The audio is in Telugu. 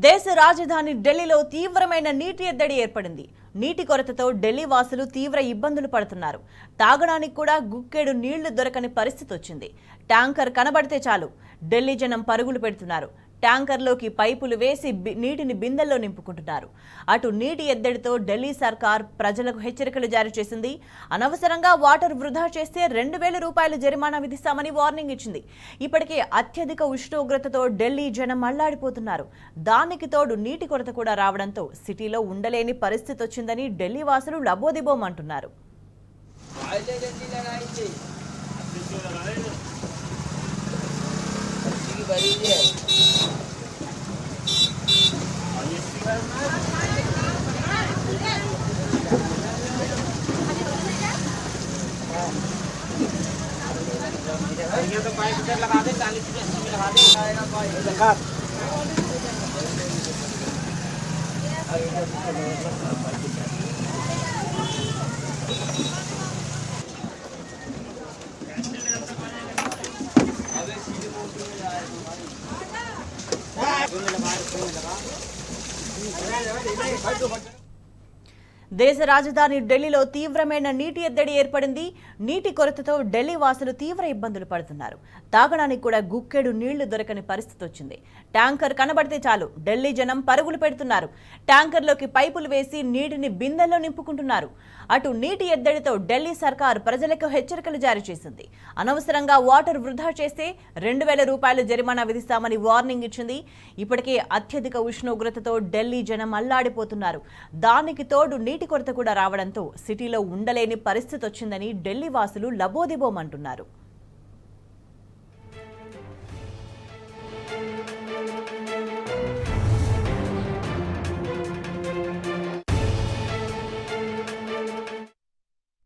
దేశ రాజధాని ఢిల్లీలో తీవ్రమైన నీటి ఎద్దడి ఏర్పడింది. నీటి కొరతతో ఢిల్లీ వాసులు తీవ్ర ఇబ్బందులు పడుతున్నారు. తాగడానికి కూడా గుక్కెడు నీళ్లు దొరకని పరిస్థితి వచ్చింది. ట్యాంకర్ కనబడితే చాలు ఢిల్లీ జనం పరుగులు పెడుతున్నారు. ట్యాంకర్లోకి పైపులు వేసి నీటిని బిందెల్లో నింపుకుంటున్నారు. అటు నీటి ఎద్దడితో ఢిల్లీ సర్కార్ ప్రజలకు హెచ్చరికలు జారీ చేసింది. అనవసరంగా వాటర్ వృధా చేస్తే 2,000 రూపాయల జరిమానా విధిస్తామని వార్నింగ్ ఇచ్చింది. ఇప్పటికే అత్యధిక ఉష్ణోగ్రతతో ఢిల్లీ జనం అల్లాడిపోతున్నారు. దానికి తోడు నీటి కొరత కూడా రావడంతో సిటీలో ఉండలేని పరిస్థితి వచ్చిందని ఢిల్లీ వాసులు లబోదిబోమంటున్నారు. तो 5 लीटर लगा दे, 40 लीटर लगा दे। దేశ రాజధాని ఢిల్లీలో తీవ్రమైన నీటి ఎద్దడి ఏర్పడింది. నీటి కొరతతో ఢిల్లీ వాసులు తీవ్ర ఇబ్బందులు పడుతున్నారు. తాగడానికి కూడా గుక్కెడు నీళ్లు దొరకని పరిస్థితి వచ్చింది. ట్యాంకర్ కనబడితే చాలు ఢిల్లీ జనం పరుగులు పెడుతున్నారు. ట్యాంకర్లోకి పైపులు వేసి నీటిని బిందెల్లో నింపుకుంటున్నారు. అటు నీటి ఎద్దడితో ఢిల్లీ సర్కార్ ప్రజలకు హెచ్చరికలు జారీ చేసింది. అనవసరంగా వాటర్ వృధా చేస్తే 2,000 రూపాయల జరిమానా విధిస్తామని వార్నింగ్ ఇచ్చింది. ఇప్పటికే అత్యధిక ఉష్ణోగ్రతతో ఢిల్లీ జనం అల్లాడిపోతున్నారు. దానికి తోడు నీటి కొరత కూడా రావడంతో సిటీలో ఉండలేని పరిస్థితి వచ్చిందని ఢిల్లీ వాసులు లబోదిబోమంటున్నారు.